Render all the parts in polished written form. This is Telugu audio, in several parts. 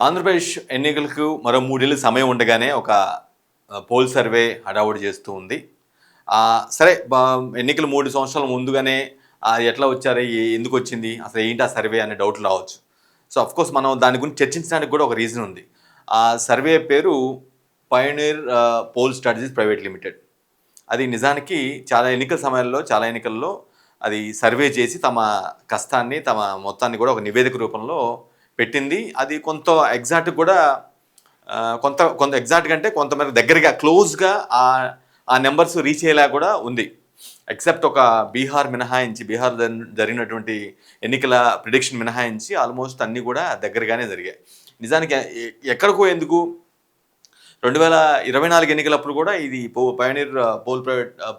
ఆంధ్రప్రదేశ్ ఎన్నికలకు మరో 3 ఏళ్లు సమయం ఉండగానే ఒక పోల్ సర్వే హడావుడి చేస్తూ ఉంది. సరే ఎన్నికలు 3 సంవత్సరాల ముందుగానే ఎట్లా వచ్చారు? ఎందుకొచ్చింది? అసలు ఏంటి ఆ సర్వే అనే డౌట్లు రావచ్చు. సో అఫ్‌కోర్స్ మనం దాని గురించి చర్చించడానికి కూడా ఒక రీజన్ ఉంది. ఆ సర్వే పేరు pioneer poll strategies private limited. అది నిజానికి చాలా ఎన్నికల సమయాల్లో చాలా ఎన్నికల్లో అది సర్వే చేసి తమ కష్టాన్ని, తమ మొత్తాన్ని కూడా ఒక నివేదిక రూపంలో పెట్టింది. అది కొంత ఎగ్జాక్ట్ కూడా కొంత కొంత ఎగ్జాక్ట్‌గా అంటే కొంతమేర దగ్గరగా క్లోజ్‌గా ఆ నంబర్స్ రీచ్ అయ్యేలా కూడా ఉంది. ఎక్సెప్ట్ ఒక బీహార్ మినహాయించి బీహార్ జరిగినటువంటి ఎన్నికల ప్రిడిక్షన్ మినహాయించి ఆల్మోస్ట్ అన్నీ కూడా దగ్గరగానే జరిగాయి. నిజానికి ఎక్కడికో ఎందుకు 2024 ఎన్నికలప్పుడు కూడా ఇది pioneer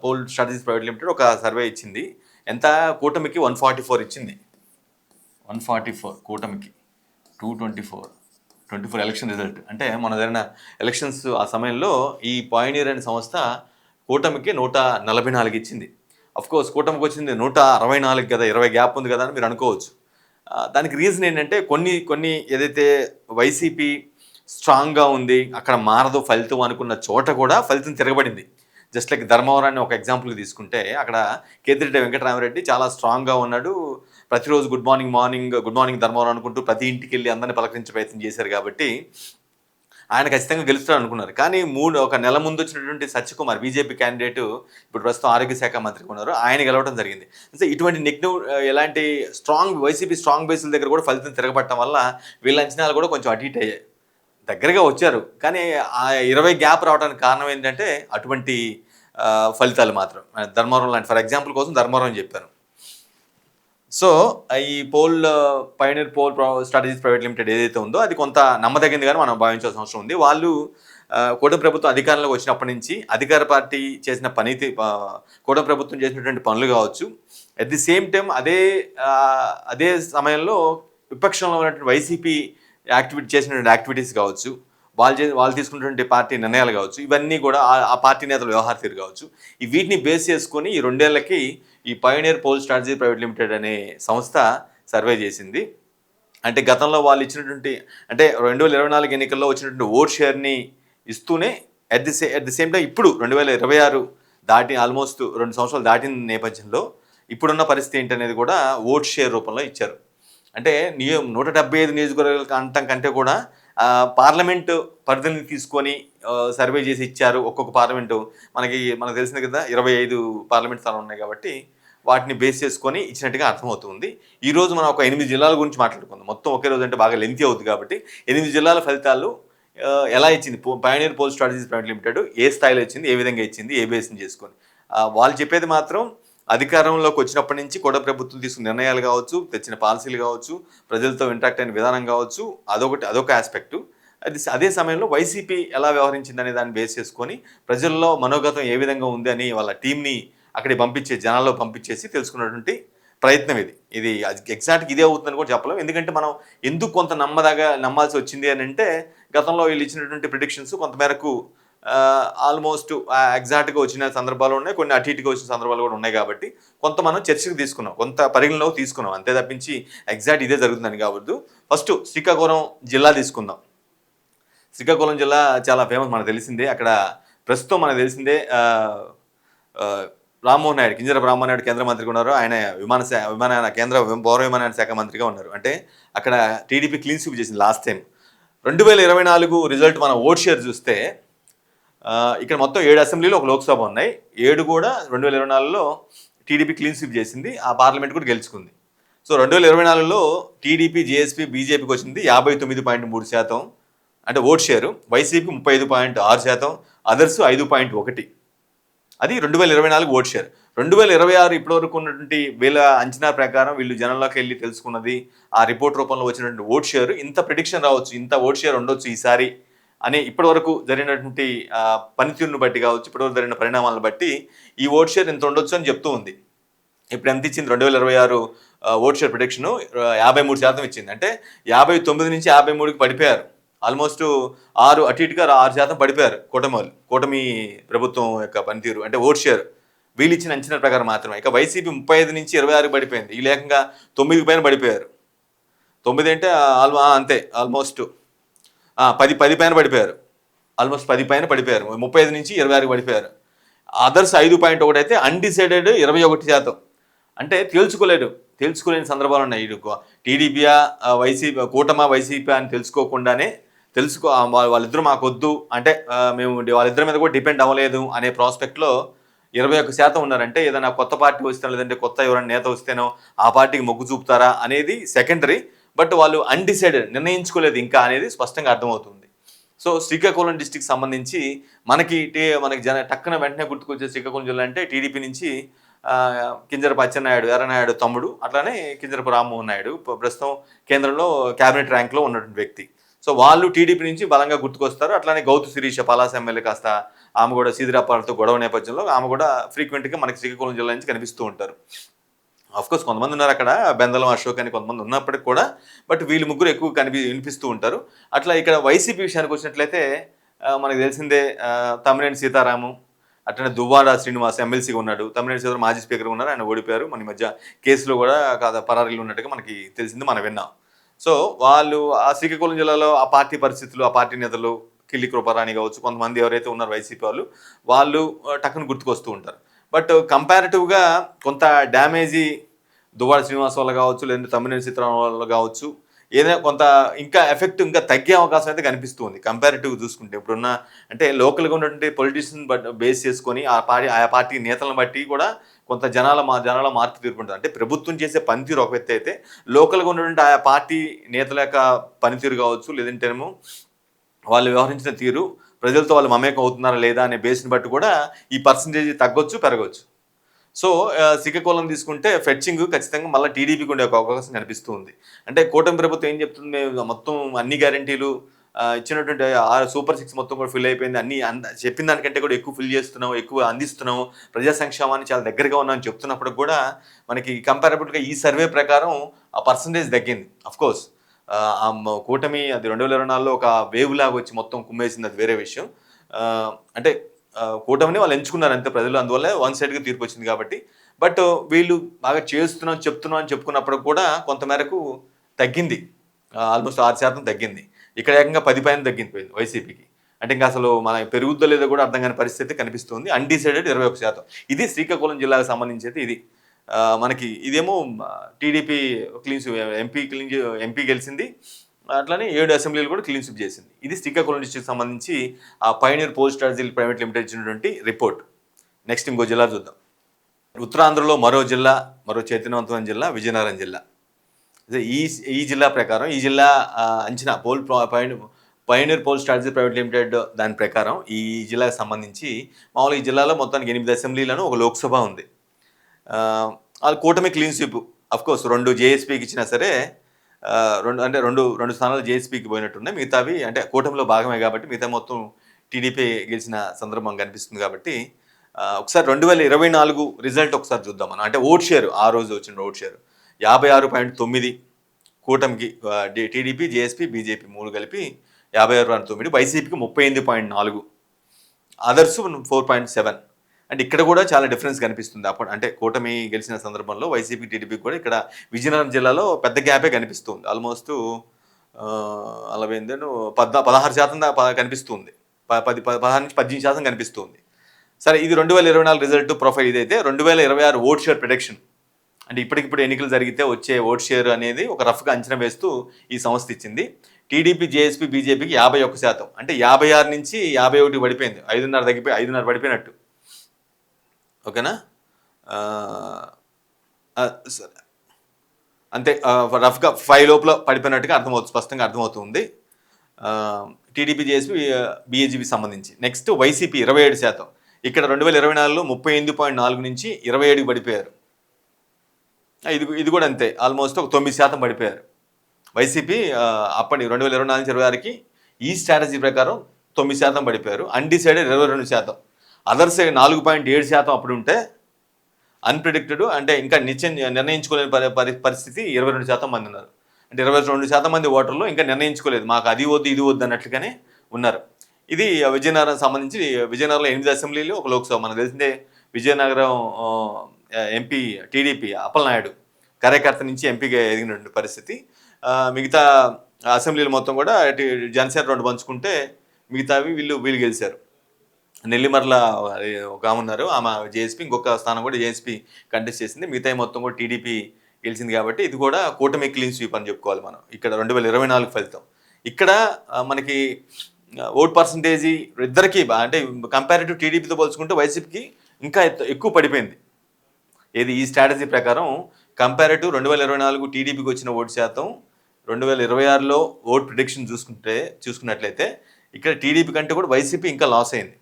poll strategies private limited ఒక సర్వే ఇచ్చింది. ఎంత కూటమికి 144 ఇచ్చింది. 144 కూటమికి 224 ఎలక్షన్ రిజల్ట్. అంటే మొన్న జరిగిన ఎలక్షన్స్ ఆ సమయంలో ఈ పయోనీర్ అనే సంస్థ కూటమికి 144 ఇచ్చింది. అఫ్కోర్స్ కూటమికి వచ్చింది 164 కదా, 20 గ్యాప్ ఉంది కదా అని మీరు అనుకోవచ్చు. దానికి రీజన్ ఏంటంటే కొన్ని ఏదైతే వైసీపీ స్ట్రాంగ్గా ఉంది, అక్కడ మారదు ఫలితం అనుకున్న చోట కూడా ఫలితం తిరగబడింది. జస్ట్ లైక్ ధర్మవరాన్ని ఒక ఎగ్జాంపుల్కి తీసుకుంటే అక్కడ కేతిరెడ్డి వెంకటరామరెడ్డి చాలా స్ట్రాంగ్గా ఉన్నాడు. ప్రతిరోజు గుడ్ మార్నింగ్ ధర్మవరం అనుకుంటూ ప్రతి ఇంటికి వెళ్ళి అందరిని పలకరించే ప్రయత్నం చేశారు కాబట్టి ఆయన ఖచ్చితంగా గెలుస్తాడు అనుకున్నారు. కానీ ఒక నెల ముందు వచ్చినటువంటి సత్యకుమార్ బీజేపీ క్యాండిడేట్ ఇప్పుడు ప్రస్తుతం ఆరోగ్య శాఖ మంత్రిగా ఉన్నారు, ఆయన గెలవడం జరిగింది. అంటే ఇటువంటి ఎలాంటి వైసీపీ స్ట్రాంగ్ బేసుల దగ్గర కూడా ఫలితం తిరగబట్టడం వల్ల వీళ్ళ అంచనాలు కూడా కొంచెం అటు ఇటు అయ్యాయి. దగ్గరగా వచ్చారు కానీ ఆ 20 గ్యాప్ రావడానికి కారణం ఏంటంటే అటువంటి ఫలితాలు మాత్రం. ధర్మవరం లాంటి ఫర్ ఎగ్జాంపుల్ కోసం ధర్మవరం చెప్పాను. సో ఈ pioneer poll strategies private limited ఏదైతే ఉందో అది కొంత నమ్మదగిందిగానే మనం భావించాల్సిన అవసరం ఉంది. వాళ్ళు కూటమి ప్రభుత్వం అధికారంలోకి వచ్చినప్పటి నుంచి అధికార పార్టీ చేసిన కూటమి ప్రభుత్వం చేసినటువంటి పనులు కావచ్చు, అట్ ది సేమ్ టైం అదే సమయంలో విపక్షంలో ఉన్నటువంటి వైసీపీ చేసినటువంటి యాక్టివిటీస్ కావచ్చు, వాళ్ళు తీసుకున్నటువంటి పార్టీ నిర్ణయాలు కావచ్చు, ఇవన్నీ కూడా ఆ పార్టీ నేతల వ్యవహార తీరు కావచ్చు, వీటిని బేస్ చేసుకొని ఈ 2 ఏళ్లకి ఈ pioneer pole strategy private limited అనే సంస్థ సర్వే చేసింది. అంటే గతంలో వాళ్ళు ఇచ్చినటువంటి 2024 ఎన్నికల్లో వచ్చినటువంటి ఓట్ షేర్ని ఇస్తూనే అట్ ది సేమ్ టైం ఇప్పుడు 2026 దాటి ఆల్మోస్ట్ 2 సంవత్సరాలు దాటిన నేపథ్యంలో ఇప్పుడున్న పరిస్థితి ఏంటనేది కూడా ఓట్ షేర్ రూపంలో ఇచ్చారు. అంటే 175 నియోజకవర్గాలు అంటం కంటే కూడా పార్లమెంటు పరిధిని తీసుకొని సర్వే చేసి ఇచ్చారు. ఒక్కొక్క పార్లమెంటు మనకు తెలిసింది కదా, 25 పార్లమెంట్ స్థానాలు ఉన్నాయి కాబట్టి వాటిని బేస్ చేసుకొని ఇచ్చినట్టుగా అర్థమవుతుంది. ఈరోజు మనం ఒక 8 జిల్లాల గురించి మాట్లాడుకుందాం. మొత్తం ఒకే రోజు అంటే బాగా లెంతీ అవుతుంది కాబట్టి 8 జిల్లాల ఫలితాలు ఎలా ఇచ్చింది pioneer poll strategies private limited, ఏ స్థాయిలో ఇచ్చింది, ఏ విధంగా ఇచ్చింది, ఏ బేస్ని చేసుకొని. వాళ్ళు చెప్పేది మాత్రం అధికారంలోకి వచ్చినప్పటి నుంచి కూడా ప్రభుత్వం తీసుకున్న నిర్ణయాలు కావచ్చు, తెచ్చిన పాలసీలు కావచ్చు, ప్రజలతో ఇంటరాక్ట్ అయిన విధానం కావచ్చు, అదొక ఆస్పెక్టు. అదే సమయంలో వైసీపీ ఎలా వ్యవహరించింది అనే దాన్ని బేస్ చేసుకొని ప్రజల్లో మనోగతం ఏ విధంగా ఉంది అని వాళ్ళ టీంని అక్కడికి జనాల్లో పంపించేసి తెలుసుకున్నటువంటి ప్రయత్నం ఇది ఎగ్జాక్ట్గా ఇదే అవుతుందని కూడా చెప్పలేం. ఎందుకంటే మనం ఎందుకు కొంత నమ్మాల్సి వచ్చింది అని అంటే గతంలో వీళ్ళు ఇచ్చినటువంటి ప్రిడిక్షన్స్ కొంతమేరకు ఆల్మోస్ట్ ఎగ్జాక్ట్గా వచ్చిన సందర్భాలు ఉన్నాయి, కొన్ని అటు ఇటుగా వచ్చిన సందర్భాలు కూడా ఉన్నాయి కాబట్టి కొంత మనం చర్చకు తీసుకున్నాం, కొంత పరిగణలోకి తీసుకున్నాం, అంతే తప్పించి ఎగ్జాక్ట్ ఇదే జరుగుతుందని కావద్దు. ఫస్ట్ శ్రీకాకుళం జిల్లా తీసుకుందాం. శ్రీకాకుళం జిల్లా చాలా ఫేమస్, మనకు తెలిసిందే. అక్కడ ప్రస్తుతం మనకు తెలిసిందే రామ్మోహన్ నాయుడు, కింజరాపు రామ్మోహన్ నాయుడు కేంద్ర మంత్రిగా ఉన్నారు. ఆయన కేంద్ర పౌర విమానయాన శాఖ మంత్రిగా ఉన్నారు. అంటే అక్కడ టీడీపీ క్లీన్ స్వీప్ చేసింది లాస్ట్ టైం. 2024 రిజల్ట్ మన ఓట్ షేర్ చూస్తే ఇక్కడ మొత్తం 7 అసెంబ్లీలు, ఒక లోక్సభ ఉన్నాయి. 7 కూడా 2024లో టీడీపీ క్లీన్ స్వీప్ చేసింది, ఆ పార్లమెంట్ కూడా గెలుచుకుంది. సో 2024లో టీడీపీ, జేఎస్పీ, బీజేపీకి వచ్చింది 59.3%, అంటే ఓట్ షేరు. YCP 35.6%, others 5.1%. అది 2024 ఓట్ షేర్. 2026 ఇప్పటివరకు ఉన్నటువంటి వీళ్ళ అంచనా ప్రకారం వీళ్ళు జనంలోకి వెళ్ళి తెలుసుకున్నది, ఆ రిపోర్ట్ రూపంలో వచ్చినటువంటి ఓట్ షేర్ ఇంత ప్రిడిక్షన్ రావచ్చు, ఇంత ఓట్ షేర్ ఉండొచ్చు ఈసారి అని ఇప్పటివరకు జరిగినటువంటి పనితీరును బట్టి కావచ్చు, ఇప్పటివరకు జరిగిన పరిణామాలను బట్టి ఈ ఓట్ షేర్ ఇంత ఉండొచ్చు అని చెప్తూ ఉంది. ఇప్పుడు ఎంత ఇచ్చింది? 2026 ఓట్ షేర్ ప్రిడిక్షన్ 53% ఇచ్చింది. అంటే 59 నుంచి 53కి పడిపోయారు. ఆల్మోస్ట్ 6 అటు ఇటుగా 6% పడిపోయారు కూటమి ప్రభుత్వం యొక్క పనితీరు, అంటే ఓట్ షేర్ వీళ్ళు ఇచ్చిన అంచనా ప్రకారం మాత్రమే. ఇక వైసీపీ 35 నుంచి 26 పడిపోయింది, ఈ లేకంగా 9 పైన పడిపోయారు. 9 అంటే అంతే ఆల్మోస్ట్ 10 10 పైన పడిపోయారు. ఆల్మోస్ట్ 10 పైన పడిపోయారు. 35 నుంచి 26 పడిపోయారు. అదర్స్ 5.1 అయితే అన్డిసైడెడ్ 21%. అంటే తేల్చుకోలేని సందర్భాలు ఉన్నాయి. టీడీపీయా, వైసీపీ, కూటమా, వైసీపీ అని తెలుసుకోకుండానే వాళ్ళిద్దరూ మాకొద్దు అంటే మేము వాళ్ళిద్దరి మీద కూడా డిపెండ్ అవ్వలేదు అనే ప్రాస్పెక్ట్లో 21% ఉన్నారంటే ఏదైనా కొత్త పార్టీ వస్తేనో లేదంటే కొత్త ఎవరైనా నేత వస్తేనో ఆ పార్టీకి మొగ్గు చూపుతారా అనేది సెకండరీ. బట్ వాళ్ళు అన్డిసైడెడ్, నిర్ణయించుకోలేదు ఇంకా అనేది స్పష్టంగా అర్థమవుతుంది. సో శ్రీకాకుళం డిస్టిక్ సంబంధించి మనకి టక్కున వెంటనే గుర్తుకొచ్చే శ్రీకాకుళం జిల్లా అంటే టీడీపీ నుంచి కింజరపు అచ్చెన్నాయుడు, ఎర్రనాయుడు తమ్ముడు, అట్లానే కింజరపు రామ్మోహన్ నాయుడు ప్రస్తుతం కేంద్రంలో క్యాబినెట్ ర్యాంక్లో ఉన్నటువంటి వ్యక్తి. సో వాళ్ళు టీడీపీ నుంచి బలంగా గుర్తుకొస్తారు. అట్లానే గౌతు శిరీష పలాస ఎమ్మెల్యే కాస్త ఆమె కూడా సీదిరాపాలతో గొడవ నేపథ్యంలో ఆమె కూడా ఫ్రీక్వెంట్గా మనకి శ్రీకాకుళం జిల్లా నుంచి కనిపిస్తూ ఉంటారు. కోర్స్ కొంతమంది ఉన్నారు అక్కడ, బెందలం అశోక్ అని కొంతమంది ఉన్నప్పటికీ కూడా, బట్ వీళ్ళు ముగ్గురు ఎక్కువ వినిపిస్తూ ఉంటారు. అట్లా ఇక్కడ వైసీపీ విషయానికి వచ్చినట్లయితే మనకు తెలిసిందే, తమ్మినేని సీతారాము, అట్లనే దువ్వాడ శ్రీనివాస్ ఎమ్మెల్సీగా ఉన్నాడు. తమ్మినేని సీతారాం మాజీ స్పీకర్గా ఉన్నారు, ఆయన ఓడిపోయారు. మన మధ్య కేసులో కూడా పరారీలు ఉన్నట్టుగా మనకి తెలిసింది, మనం విన్నాం. సో వాళ్ళు ఆ శ్రీకాకుళం జిల్లాలో ఆ పార్టీ పరిస్థితులు, ఆ పార్టీ నేతలు కిల్లి కృపారాణి కావచ్చు, కొంతమంది ఎవరైతే ఉన్నారో వైసీపీ వాళ్ళు టక్కును గుర్తుకొస్తూ ఉంటారు. బట్ కంపారిటివ్గా కొంత డ్యామేజీ దువ్వాడ శ్రీనివాస్ వల్ల కావచ్చు, లేదంటే తమ్మినేని సీతారాం వల్ల కావచ్చు, ఏదైనా కొంత ఇంకా ఎఫెక్ట్ ఇంకా తగ్గే అవకాశం అయితే కనిపిస్తుంది కంపారిటివ్గా చూసుకుంటే. ఇప్పుడున్న అంటే లోకల్గా ఉన్నటువంటి పొలిటీషియన్ బేస్ చేసుకొని ఆయా పార్టీ నేతలను బట్టి కూడా కొంత జనాల మార్పు తీరుకుంటుంది. అంటే ప్రభుత్వం చేసే పనితీరు ఒక వ్యక్తి అయితే, లోకల్గా ఉన్నటువంటి ఆయా పార్టీ నేతల యొక్క పనితీరు కావచ్చు, లేదంటేనేమో వాళ్ళు వ్యవహరించిన తీరు, ప్రజలతో వాళ్ళు మమేకం అవుతున్నారా లేదా అనే బేస్ని బట్టి కూడా ఈ పర్సంటేజ్ తగ్గొచ్చు, పెరగవచ్చు. సో శ్రీకాకుళం తీసుకుంటే ఫెచ్చింగ్ ఖచ్చితంగా మళ్ళీ టీడీపీకి ఉండే ఒక అవకాశం కనిపిస్తుంది. అంటే కూటమి ప్రభుత్వం ఏం చెప్తుంది, మొత్తం అన్ని గ్యారంటీలు ఇచ్చినటువంటి సూపర్ 6 మొత్తం కూడా ఫిల్ అయిపోయింది, అన్ని చెప్పిన దానికంటే కూడా ఎక్కువ ఫిల్ చేస్తున్నాం, ఎక్కువ అందిస్తున్నాం, ప్రజా సంక్షేమాన్ని చాలా దగ్గరగా ఉన్నామని చెప్తున్నప్పుడు కూడా మనకి కంపారబుల్గా ఈ సర్వే ప్రకారం ఆ పర్సంటేజ్ తగ్గింది. అఫ్కోర్స్ కూటమి అది 2024లో ఒక వేవ్ లాగా వచ్చి మొత్తం కుమ్మేసింది, అది వేరే విషయం. అంటే కూటమిని వాళ్ళు ఎంచుకున్నారు అంతే ప్రజలు, అందువల్ల వన్ సైడ్గా తీర్పు వచ్చింది కాబట్టి. బట్ వీళ్ళు బాగా చెప్తున్నాం అని చెప్పుకున్నప్పుడు కూడా కొంతమేరకు తగ్గింది, ఆల్మోస్ట్ 6% తగ్గింది. ఇక్కడ ఏకంగా 10 పైన తగ్గిపోయింది వైసీపీకి. అంటే ఇంకా అసలు మన పెరుగుద్దో లేదో కూడా అర్థం కాని పరిస్థితి కనిపిస్తుంది. అన్డిసైడెడ్ 21%. ఇది శ్రీకాకుళం జిల్లాకు సంబంధించి అయితే ఇది. మనకి ఇదేమో టీడీపీ ఎంపీ గెలిచింది, అట్లానే 7 అసెంబ్లీలు కూడా క్లీన్ స్వీప్ చేసింది. ఇది శ్రీకాకుళం డిస్ట్రిక్ట్ సంబంధించి ఆ pioneer pole strategy private limited ఇచ్చినటువంటి రిపోర్ట్. నెక్స్ట్ ఇంకో జిల్లా చూద్దాం. ఉత్తరాంధ్రలో మరో చైతన్యవంతమైన జిల్లా విజయనగరం జిల్లా. ఈ జిల్లా ప్రకారం, ఈ జిల్లా అంచనా pioneer pole strategy private limited దాని ప్రకారం ఈ జిల్లాకు సంబంధించి మామూలుగా ఈ జిల్లాలో మొత్తానికి 8 అసెంబ్లీలను, ఒక లోక్సభ ఉంది. అది కూటమి క్లీన్ స్వీప్. అఫ్కోర్స్ 2 జేఎస్పీకి ఇచ్చినా సరే, రెండు స్థానాలు జేఎస్పీకి పోయినట్టున్నాయి. మిగతావి అంటే కూటమిలో భాగమే కాబట్టి మిగతా మొత్తం టీడీపీ గెలిచిన సందర్భం కనిపిస్తుంది కాబట్టి. ఒకసారి 2024 రిజల్ట్ ఒకసారి చూద్దాం మనం. అంటే ఓట్ షేర్, ఆ రోజు వచ్చిన ఓట్ షేర్ 56.9 కూటమికి, టీడీపీ, జేఎస్పీ, బీజేపీ 3 కలిపి 56.9, వైసీపీకి 38.4, అదర్స్ 4.7. అంటే ఇక్కడ కూడా చాలా డిఫరెన్స్ కనిపిస్తుంది. అప్పుడు అంటే కూటమి గెలిచిన సందర్భంలో వైసీపీ, టీడీపీకి కూడా ఇక్కడ విజయనగరం జిల్లాలో పెద్ద గ్యాపే కనిపిస్తుంది. ఆల్మోస్ట్ 16% కనిపిస్తుంది, 16-18% కనిపిస్తుంది. సరే, ఇది 2024 రిజల్ట్ ప్రొఫైల్. ఇదైతే 2026 ఓట్ షేర్ ప్రొడక్షన్. అంటే ఇప్పటికిప్పుడు ఎన్నికలు జరిగితే వచ్చే ఓట్ షేర్ అనేది ఒక రఫ్గా అంచనా వేస్తూ ఈ సంస్థ ఇచ్చింది. టీడీపీ, జేఎస్పీ, బీజేపీకి 51%. అంటే 56 నుంచి 51 పడిపోయింది, 5.5 తగ్గిపోయి 5.5 పడిపోయినట్టు. ఓకేనా? సరే, అంతే రఫ్గా 5 లోపల పడిపోయినట్టుగా స్పష్టంగా అర్థమవుతుంది టీడీపీ, జేఎస్పీ, బీజేపీ సంబంధించి. Next YCP 27%. ఇక్కడ 2024లో 38.4 నుంచి 27కి పడిపోయారు. ఇది కూడా అంతే, ఆల్మోస్ట్ ఒక 9% పడిపోయారు వైసీపీ. అప్పటి 2024 నుంచి 26కి ఈ స్ట్రాటజీ ప్రకారం 9% పడిపోయారు. అన్డిసైడెడ్ 22%. అదర్స్ 4.7% అప్పుడు ఉంటే, అన్ప్రిడిక్టెడ్ అంటే ఇంకా నిర్ణయించుకోలేని పరిస్థితి 22% మంది ఉన్నారు. అంటే 22% మంది ఓటర్లు ఇంకా నిర్ణయించుకోలేదు, మాకు అది వద్దు ఇది వద్దు అన్నట్లుగానే ఉన్నారు. ఇది విజయనగరం సంబంధించి. విజయనగరంలో 8 అసెంబ్లీలు, ఒక లోక్సభ. మనకు తెలిసిందే విజయనగరం ఎంపీ టీడీపీ అప్పలనాయుడు కార్యకర్త నుంచి ఎంపీగా ఎదిగినటువంటి పరిస్థితి. మిగతా అసెంబ్లీలు మొత్తం కూడా జనసేన 2 పంచుకుంటే మిగతావి వీళ్ళు గెలిచారు. నెల్లిమర్ల ఒక ఆమె ఉన్నారు, ఆమె జేఎస్పీ, ఇంకొక స్థానం కూడా జేఎస్పీ కంటెస్ట్ చేసింది. మిగతాయి మొత్తం కూడా టీడీపీ గెలిచింది. కాబట్టి ఇది కూడా కూటమి క్లీన్ స్వీప్ అని చెప్పుకోవాలి మనం. ఇక్కడ 2024 ఫలితం. ఇక్కడ మనకి ఓట్ పర్సంటేజీ ఇద్దరికి అంటే కంపారిటివ్ టీడీపీతో పోల్చుకుంటే వైసీపీకి ఇంకా ఎక్కువ పడిపోయింది. ఏది ఈ స్ట్రాటజీ ప్రకారం కంపారిటివ్ 2024 టీడీపీకి వచ్చిన ఓటు శాతం 2026లో ఓట్ ప్రిడిక్షన్ చూసుకున్నట్లయితే ఇక్కడ టీడీపీ కంటే కూడా వైసీపీ ఇంకా లాస్ అయింది.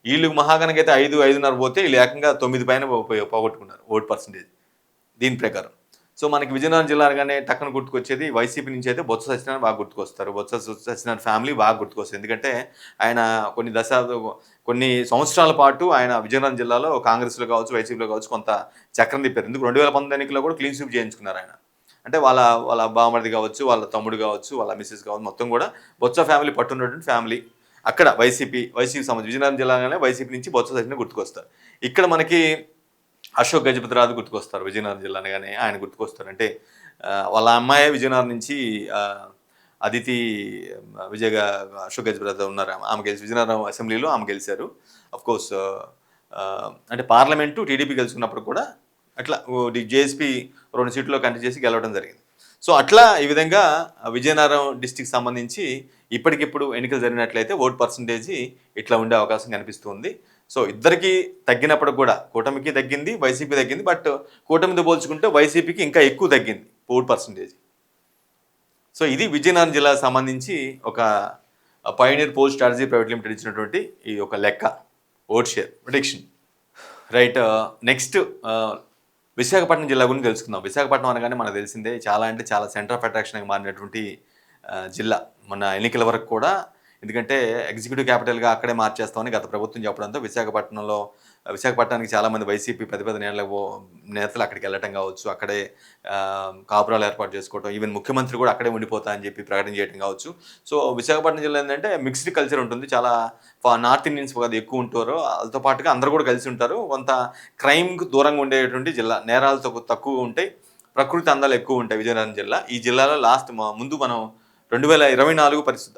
వీళ్ళు మహాగణకైతే 5-5.5 పోతే వీళ్ళు ఏకంగా 9 పైన పోగొట్టుకున్నారు ఓట్ పర్సంటేజ్ దీని ప్రకారం. సో మనకి విజయనగరం జిల్లా అనగానే టక్కన గుర్తుకొచ్చేది వైసీపీ నుంచి అయితే బొత్స సత్యనారాయణ బాగా గుర్తుకొస్తారు. బొత్స సత్యనారాయణ ఫ్యామిలీ బాగా గుర్తుకొస్తారు. ఎందుకంటే ఆయన కొన్ని సంవత్సరాల పాటు ఆయన విజయనగరం జిల్లాలో కాంగ్రెస్లో కావచ్చు, వైసీపీలో కావచ్చు కొంత చక్రం తిప్పారు. ఎందుకు 2019 ఎన్నికల్లో కూడా క్లీన్ స్వీప్ చేయించుకున్నారు ఆయన. అంటే వాళ్ళ బామర్ది కావచ్చు, వాళ్ళ తమ్ముడు కావచ్చు, వాళ్ళ మిస్సెస్ కావచ్చు, మొత్తం కూడా బొత్స ఫ్యామిలీ పట్టున్నటువంటి ఫ్యామిలీ. అక్కడ వైసీపీ సంబంధించి విజయనగరం జిల్లాలోనే వైసీపీ నుంచి బొత్స సత్యనారాయణ గుర్తుకొస్తారు. ఇక్కడ మనకి అశోక్ గజపతిరాజు గుర్తుకొస్తారు. విజయనగరం జిల్లాగానే ఆయన గుర్తుకొస్తారు. అంటే వాళ్ళ అమ్మాయి విజయనగరం నుంచి అదితి అశోక్ గజపతిరాజు ఉన్నారు. ఆమె గెలిచి విజయనగరం అసెంబ్లీలో ఆమె గెలిచారు. అఫ్కోర్స్ అంటే పార్లమెంటు టీడీపీ గెలుచుకున్నప్పుడు కూడా అట్లా జేఎస్పీ 2 సీట్లో కంటెస్ట్ చేసి గెలవడం జరిగింది. సో అట్లా ఈ విధంగా విజయనగరం డిస్టిక్ సంబంధించి ఇప్పటికిప్పుడు ఎన్నికలు జరిగినట్లయితే ఓట్ పర్సంటేజీ ఇట్లా ఉండే అవకాశం కనిపిస్తుంది. సో ఇద్దరికి తగ్గినప్పుడు కూడా కూటమికి తగ్గింది, వైసీపీ తగ్గింది. బట్ కూటమితో పోల్చుకుంటే వైసీపీకి ఇంకా ఎక్కువ తగ్గింది ఓట్ పర్సంటేజ్. సో ఇది విజయనగరం జిల్లాకు సంబంధించి ఒక pioneer pole strategy private limited ఇచ్చినటువంటి ఈ ఒక లెక్క vote share prediction. Right, next Visakhapatnam జిల్లా గురించి తెలుసుకుందాం. విశాఖపట్నం అనగానే మనకు తెలిసిందే చాలా అంటే చాలా సెంటర్ ఆఫ్ అట్రాక్షన్గా మారినటువంటి జిల్లా. మొన్న ఎన్నికల వరకు కూడా, ఎందుకంటే ఎగ్జిక్యూటివ్ క్యాపిటల్గా అక్కడే మార్చేస్తామని గత ప్రభుత్వం చెప్పడంతో విశాఖపట్నానికి చాలామంది వైసీపీ పెద్ద నేతలు అక్కడికి వెళ్ళటం కావచ్చు, అక్కడే కాపురాలు ఏర్పాటు చేసుకోవడం, ఈవెన్ ముఖ్యమంత్రి కూడా అక్కడే ఉండిపోతా అని చెప్పి ప్రకటన చేయడం కావచ్చు. సో విశాఖపట్నం జిల్లా ఏంటంటే మిక్స్డ్ కల్చర్ ఉంటుంది. చాలా నార్త్ ఇండియన్స్ అది ఎక్కువ ఉంటారు, వాళ్ళతో పాటుగా అందరూ కూడా కలిసి ఉంటారు. కొంత క్రైమ్కి దూరంగా ఉండేటువంటి జిల్లా, నేరాలతో తక్కువ ఉంటాయి, ప్రకృతి అందాలు ఎక్కువ ఉంటాయి విజయనగరం జిల్లా. ఈ జిల్లాలో ముందు మనం 2024 పరిస్థితి,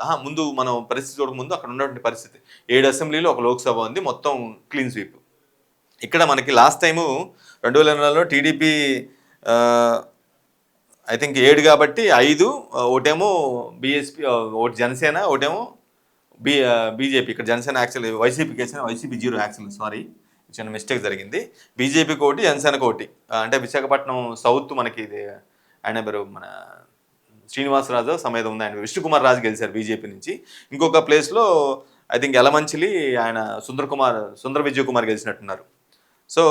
మనం పరిస్థితి చూడకముందు అక్కడ ఉన్నటువంటి పరిస్థితి 7 అసెంబ్లీలో 1 లోక్సభ ఉంది, మొత్తం క్లీన్ స్వీప్. ఇక్కడ మనకి లాస్ట్ టైము 2024లో టీడీపీ ఐ థింక్ 7 కాబట్టి 5, ఒకటేమో బీఎస్పీ, ఒకటి జనసేన, ఒకటేమో బీజేపీ. ఇక్కడ జనసేన యాక్చువల్ వైసీపీకి వేసిన, వైసీపీ 0 యాక్చువల్, సారీ చిన్న మిస్టేక్ జరిగింది. బీజేపీకి ఒకటి, జనసేనకు ఒకటి. అంటే విశాఖపట్నం సౌత్ మనకి ఇది ఆయన పేరు మన శ్రీనివాసరాజు సమేతం ఉంది, ఆయన విష్ణుకుమార్ రాజు గెలిచారు బీజేపీ నుంచి. ఇంకొక ప్లేస్లో ఐ థింక్ యలమంచిలి ఆయన సుందర విజయ్ కుమార్ గెలిచినట్టున్నారు. సో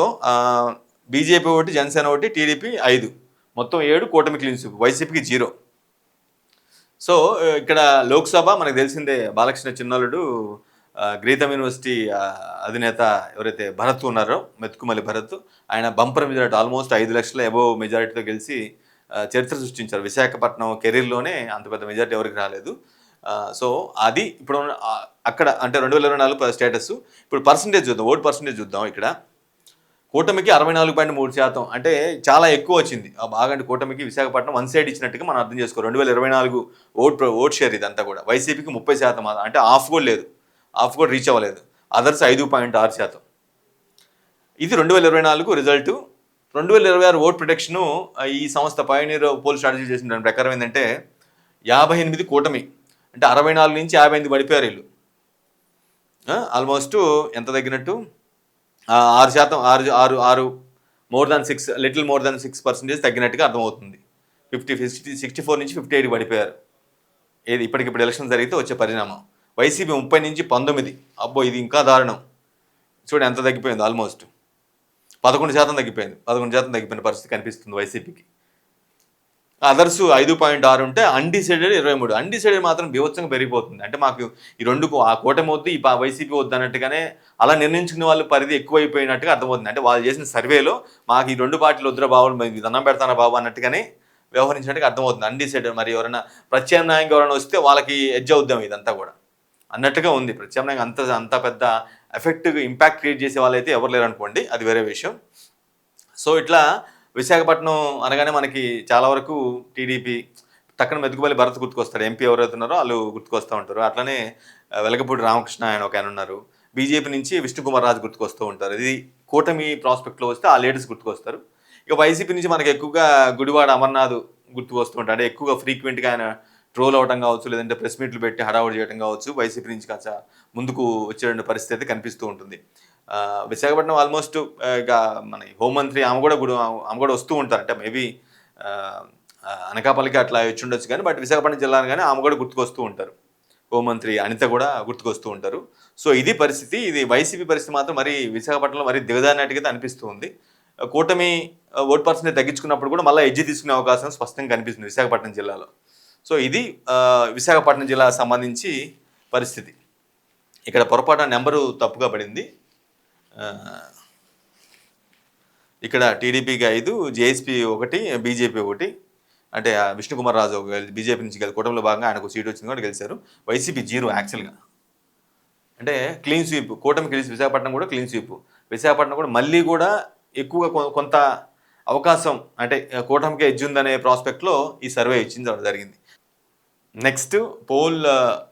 బీజేపీ ఒకటి, జనసేన ఒకటి, టీడీపీ 5, మొత్తం 7, కూటమి క్లీన్ స్వీప్, వైసీపీకి 0. సో ఇక్కడ లోక్సభ మనకు తెలిసిందే, బాలకృష్ణ చిన్నలుడు గ్రీతం యూనివర్సిటీ అధినేత ఎవరైతే భరత్ ఉన్నారో, మెతుకుమల్లి భరత్, ఆయన బంపర్ మెజారిటీ ఆల్మోస్ట్ 5 లక్షల అబోవ్ మెజారిటీతో గెలిచి చరిత్ర సృష్టించారు. విశాఖపట్నం కెరీర్లోనే అంత పెద్ద మెజారిటీ ఎవరికి రాలేదు. సో అది ఇప్పుడు అక్కడ అంటే 2024 స్టేటస్. ఇప్పుడు పర్సంటేజ్ చూద్దాం, ఓట్ పర్సంటేజ్ చూద్దాం. ఇక్కడ కూటమికి 64.3%, అంటే చాలా ఎక్కువ వచ్చింది బాగా. అంటే కూటమికి విశాఖపట్నం 1 సైడ్ ఇచ్చినట్టుగా మనం అర్థం చేసుకోవాలి. 2024 ఓట్ షేర్ ఇదంతా కూడా. వైసీపీకి 30%, అంటే హాఫ్ కూడా లేదు, హాఫ్ కూడా రీచ్ అవ్వలేదు. అదర్స్ 5.6%. ఇది 2024 రిజల్ట్. 2026 ఓట్ ప్రొటెక్షను ఈ సంస్థ పయోనీర్ పోల్ స్ట్రాటజీ చేసిన దాని ప్రకారం ఏంటంటే 58 కూటమి, అంటే 64 నుంచి 58 పడిపోయారు వీళ్ళు. ఆల్మోస్ట్ ఎంత తగ్గినట్టు 6%, more than 6, little more than 6% తగ్గినట్టుగా అర్థమవుతుంది. 64 నుంచి 58 పడిపోయారు. ఏది ఇప్పటికిప్పుడు ఎలక్షన్ జరిగితే వచ్చే పరిణామం. వైసీపీ 30 నుంచి 19, అబ్బో ఇది ఇంకా దారుణం. చూడండి ఎంత తగ్గిపోయింది, ఆల్మోస్ట్ 11% తగ్గిపోయింది. 11% తగ్గిపోయిన పరిస్థితి కనిపిస్తుంది వైసీపీకి. అదర్స్ 5.6 ఉంటే అన్డిసైడెడ్ 23. అన్డిసైడెడ్ మాత్రం బీభత్సంగా పెరిగిపోతుంది. అంటే మాకు ఈ రెండుకు ఆ కూటమి వద్దు, ఈ వైసీపీ వద్దు అన్నట్టుగానే అలా నిర్ణయించుకునే వాళ్ళు పరిధి ఎక్కువైపోయినట్టుగా అర్థమవుతుంది. అంటే వాళ్ళు చేసిన సర్వేలో మాకు ఈ 2 పార్టీలు వద్దురా బాబు, ఇది దండం పెడతానా బాబు అన్నట్టుగానే వ్యవహరించినట్టుగా అర్థమవుతుంది. అన్డిసైడెడ్, మరి ఎవరైనా ప్రత్యామ్నాయంగా ఎవరైనా వస్తే వాళ్ళకి ఎడ్జ్ అవుద్దాం ఇదంతా కూడా అన్నట్టుగా ఉంది. ప్రత్యామ్నాయంగా అంత పెద్ద ఎఫెక్టివ్ ఇంపాక్ట్ క్రియేట్ చేసే వాళ్ళైతే ఎవరు లేరు అనుకోండి, అది వేరే విషయం. సో ఇట్లా విశాఖపట్నం అనగానే మనకి చాలా వరకు టీడీపీ టక్కన మెతుకుపల్లి భరత్ గుర్తుకొస్తాడు. ఎంపీ ఎవరైతున్నారో వాళ్ళు గుర్తుకొస్తూ ఉంటారు. అట్లనే వెలగపూడి రామకృష్ణ ఒక ఆయన ఉన్నారు. బీజేపీ నుంచి విష్ణుకుమార్ రాజు గుర్తుకొస్తూ ఉంటారు. ఇది కూటమి ప్రాస్పెక్ట్లో వస్తే ఆ లీడర్స్ గుర్తుకొస్తారు. ఇక వైసీపీ నుంచి మనకి ఎక్కువగా గుడివాడ అమర్నాథ్ గుర్తుకొస్తూ ఉంటాడు. అంటే ఎక్కువగా ఫ్రీక్వెంట్గా ఆయన ట్రోల్ అవ్వడం కావచ్చు, లేదంటే ప్రెస్ మీట్లు పెట్టి హడావుడి చేయడం కావచ్చు, వైసీపీ నుంచి కాస్త ముందుకు వచ్చే పరిస్థితి కనిపిస్తూ ఉంటుంది. విశాఖపట్నం ఆల్మోస్ట్ ఇక మన హోంమంత్రి ఆమె కూడా వస్తూ ఉంటారు. అంటే మేబీ అనకాపల్లికి అట్లా వచ్చి ఉండొచ్చు కానీ, బట్ విశాఖపట్నం జిల్లాను కానీ ఆమె కూడా గుర్తుకొస్తూ ఉంటారు. హోంమంత్రి అనిత కూడా గుర్తుకొస్తూ ఉంటారు. సో ఇది పరిస్థితి. ఇది వైసీపీ పరిస్థితి మాత్రం మరి విశాఖపట్నంలో మరీ దిగజారినట్టుగా అనిపిస్తూ ఉంది. కూటమి ఓట్ పర్సెంటేజ్ తగ్గించుకున్నప్పుడు కూడా మళ్ళీ ఎడ్జి తీసుకునే అవకాశం స్పష్టంగా కనిపిస్తుంది విశాఖపట్నం జిల్లాలో. సో ఇది విశాఖపట్నం జిల్లాకు సంబంధించి పరిస్థితి. ఇక్కడ పొరపాటు నెంబరు తప్పుగా పడింది. ఇక్కడ టీడీపీకి 5, జేఎస్పీ 1, బీజేపీ 1. అంటే విష్ణుకుమార్ రాజు బీజేపీ నుంచి కూటమిలో భాగంగా ఆయనకు సీట్ వచ్చింది కూడా గెలిచారు. వైసీపీ 0 యాక్చువల్గా. అంటే క్లీన్ స్వీప్. కూటమి గెలిచి విశాఖపట్నం కూడా క్లీన్ స్వీప్. విశాఖపట్నం కూడా మళ్ళీ కూడా ఎక్కువగా కొంత అవకాశం అంటే కూటమికి ఎడ్జ్ ఉందనే ప్రాస్పెక్ట్లో ఈ సర్వే ఇచ్చింది జరిగింది. నెక్స్ట్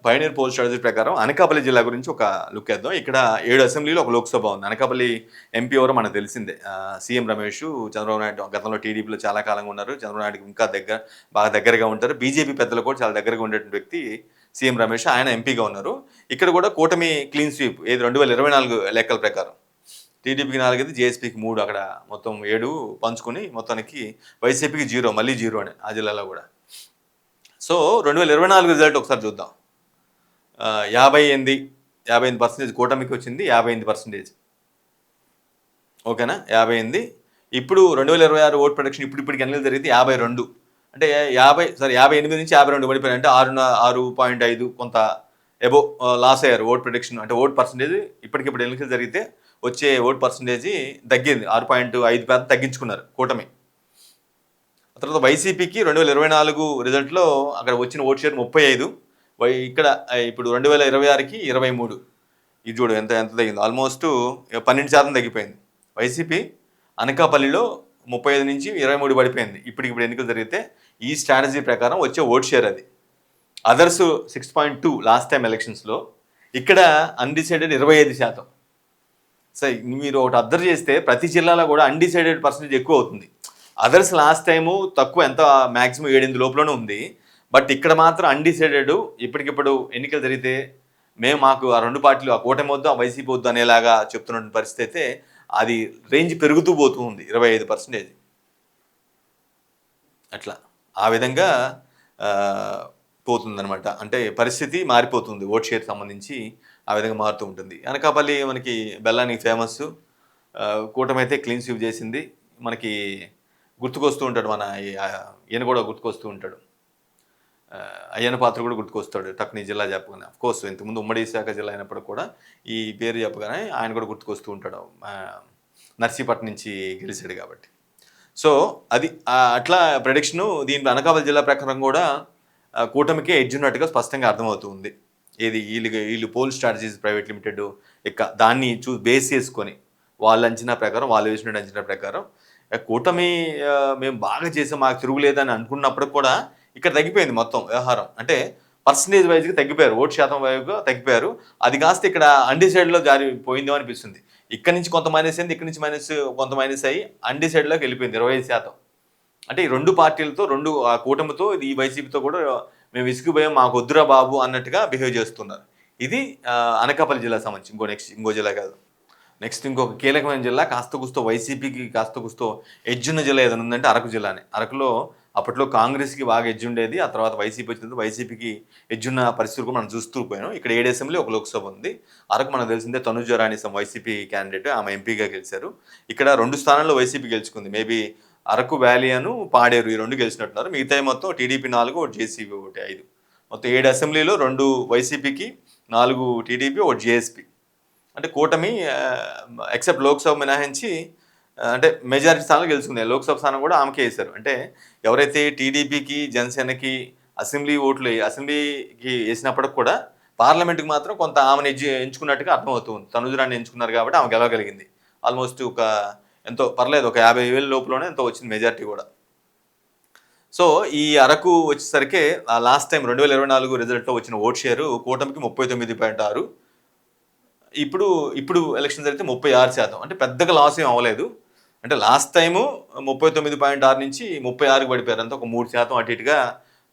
పైనీర్ పోల్ స్ట్రాటజీ ప్రకారం అనకాపల్లి జిల్లా గురించి ఒక లుక్ వేద్దాం. ఇక్కడ 7 అసెంబ్లీలో ఒక లోక్సభ ఉంది. అనకాపల్లి ఎంపీ ఎవరో మనకు తెలిసిందే. సీఎం రమేష్. చంద్రబాబు నాయుడు గతంలో టీడీపీలో చాలా కాలంగా ఉన్నారు. చంద్రబాబు నాయుడుకి ఇంకా బాగా దగ్గరగా ఉంటారు. బీజేపీ పెద్దలు కూడా చాలా దగ్గరగా ఉండేటువంటి వ్యక్తి సీఎం రమేష్. ఆయన ఎంపీగా ఉన్నారు. ఇక్కడ కూడా కూటమి క్లీన్ స్వీప్ ఏది 2024 లెక్కల ప్రకారం టీడీపీకి 4, జేఎస్పీకి 3, అక్కడ మొత్తం 7 పంచుకొని మొత్తానికి వైసీపీకి 0, మళ్ళీ 0 అని ఆ జిల్లాలో కూడా. సో 2024 రిజల్ట్ ఒకసారి చూద్దాం. 58% కూటమికి వచ్చింది. 58%. ఓకేనా? 58. ఇప్పుడు 2026 ఓట్ ప్రొడక్షన్ ఇప్పటికి ఎన్నికలు జరిగింది 52. అంటే 58 నుంచి 52 పడిపోయారు. అంటే 6.5 కొంత ఎబో లాస్ అయ్యారు ఓట్ ప్రొడక్షన్. అంటే ఓట్ పర్సంటేజ్ ఇప్పటికిప్పుడు ఎన్నికలు జరిగితే వచ్చే ఓట్ పర్సంటేజ్ తగ్గింది. 6.5% తగ్గించుకున్నారు కూటమి. తర్వాత వైసీపీకి 2024 రిజల్ట్లో అక్కడ వచ్చిన ఓట్ షేర్ 35. ఇక్కడ ఇప్పుడు 2026కి 23. ఇది చూడు ఎంత తగ్గింది. ఆల్మోస్ట్ 12% తగ్గిపోయింది. వైసీపీ అనకాపల్లిలో 35 నుంచి 23 పడిపోయింది. ఇప్పుడు ఎన్నికలు జరిగితే ఈ స్ట్రాటజీ ప్రకారం వచ్చే ఓట్ షేర్ అది. అదర్స్ 6.2 లాస్ట్ టైం ఎలక్షన్స్లో. ఇక్కడ అన్డిసైడెడ్ 25%. సో మీరు ఒకటి అబ్జర్వ్ చేస్తే ప్రతి జిల్లాలో కూడా అన్డిసైడెడ్ పర్సెంటేజ్ ఎక్కువ అవుతుంది. అదర్స్ లాస్ట్ టైము తక్కువ, ఎంత మ్యాక్సిమం 7-8 లోపలనే ఉంది. బట్ ఇక్కడ మాత్రం అన్డిసైడెడ్. ఇప్పటికిప్పుడు ఎన్నికలు జరిగితే మాకు ఆ 2 పార్టీలు, ఆ కూటమి వద్దు, ఆ వైసీపీ వద్దు అనేలాగా చెప్తున్న పరిస్థితి అయితే అది రేంజ్ పెరుగుతూ పోతూ ఉంది. 25%. అట్లా ఆ విధంగా పోతుందన్నమాట. అంటే పరిస్థితి మారిపోతుంది. ఓట్ షేర్ సంబంధించి ఆ విధంగా మారుతూ ఉంటుంది. అనకాపల్లి మనకి బెల్లానికి ఫేమస్. కూటమి అయితే క్లీన్ స్వీప్ చేసింది. మనకి గుర్తుకొస్తూ ఉంటాడు ఈయన కూడా గుర్తుకొస్తూ ఉంటాడు. అయ్యన్న పాత్ర కూడా గుర్తుకొస్తాడు టక్ని జిల్లా చెప్పగానే. అఫ్కోర్స్ ఇంతకుముందు ఉమ్మడి శాఖ జిల్లా అయినప్పుడు కూడా ఈ పేరు చెప్పగానే ఆయన కూడా గుర్తుకొస్తూ ఉంటాడు. నర్సీపట్నం నుంచి గెలిచాడు కాబట్టి. సో అది అట్లా ప్రెడిక్షను. దీని అనకాపల్లి జిల్లా ప్రకారం కూడా కూటమికే ఎడ్జ్ ఉన్నట్టుగా స్పష్టంగా అర్థమవుతుంది. ఏది వీళ్ళు పోల్ స్ట్రాటజీస్ ప్రైవేట్ లిమిటెడ్ దాన్ని బేస్ చేసుకొని వాళ్ళ అంచనా ప్రకారం, వాళ్ళు వేసిన అంచనా ప్రకారం కూటమి మేము బాగా చేసాం, మాకు తిరుగులేదని అనుకున్నప్పుడు కూడా ఇక్కడ తగ్గిపోయింది మొత్తం వ్యవహారం. అంటే పర్సంటేజ్ వైజ్గా తగ్గిపోయారు, ఓటు శాతం వైజ్గా తగ్గిపోయారు. అది కాస్త ఇక్కడ అన్డిసైడ్లో జారిపోయిందో అనిపిస్తుంది. ఇక్కడ నుంచి కొంత మైనస్ అయింది, ఇక్కడ నుంచి కొంత మైనస్ అయ్యి అన్డిసైడ్లోకి వెళ్ళిపోయింది 25%. అంటే ఈ 2 పార్టీలతో, కూటమితో, ఈ వైసీపీతో కూడా మేము విసిగిపోయాం, మాకు వద్దురా బాబు అన్నట్టుగా బిహేవ్ చేస్తున్నారు. ఇది అనకాపల్లి జిల్లా సంబంధించి. ఇంకో జిల్లా కాదు. నెక్స్ట్ ఇంకొక కీలకమైన జిల్లా, కాస్త కూస్తో వైసీపీకి కాస్త కూస్తో ఎడ్జ్ ఉన్న జిల్లా ఏదైనా ఉందంటే అరకు జిల్లానే. అరకులో అప్పట్లో కాంగ్రెస్కి బాగా ఎడ్జ్ ఉండేది. ఆ తర్వాత వైసీపీ వచ్చినప్పుడు వైసీపీకి ఎడ్జ్ ఉన్న పరిస్థితులు కూడా మనం చూస్తూ పోయాం. ఇక్కడ 7 అసెంబ్లీ, ఒక లోక్సభ ఉంది. అరకు మనకు తెలిసిందే తనుజ రాణి వైసీపీ క్యాండిడేట్, ఆమె ఎంపీగా గెలిచారు. ఇక్కడ 2 స్థానాల్లో వైసీపీ గెలుచుకుంది. మేబీ అరకు వ్యాలీ అను పాడేరు ఈ 2 గెలిచినట్టున్నారు. మిగతా మొత్తం టీడీపీ 4, ఒకటి జేసీబీ 1, 5. మొత్తం 7 అసెంబ్లీలో 2 వైసీపీకి, 4 టీడీపీ, ఒకటి జేఎస్పీ. అంటే కూటమి ఎక్సెప్ట్ లోక్సభ మినహాయించి అంటే మెజారిటీ స్థానాలు గెలుచుకుంది. లోక్సభ స్థానం కూడా ఆమెకే వేశారు. అంటే ఎవరైతే టీడీపీకి, జనసేనకి అసెంబ్లీకి వేసినప్పటికి కూడా పార్లమెంట్కి మాత్రం కొంత ఆమెను ఎంచుకున్నట్టుగా అర్థమవుతుంది. తనుజురాన్ని ఎంచుకున్నారు కాబట్టి ఆమె గెలవగలిగింది. ఆల్మోస్ట్ ఎంతో పర్లేదు, ఒక 50,000 లోపలనే ఎంతో వచ్చింది మెజారిటీ కూడా. సో ఈ అరకు వచ్చేసరికి లాస్ట్ టైం 2024 రిజల్ట్లో వచ్చిన ఓట్ షేరు కూటమికి 39.6. ఇప్పుడు ఇప్పుడు ఎలక్షన్ జరిగితే 36%. అంటే పెద్దగా లాస్ ఏం అవ్వలేదు. అంటే లాస్ట్ టైము 39.6 నుంచి 36కి పడిపోయారు. అంతా ఒక 3% అటు ఇటుగా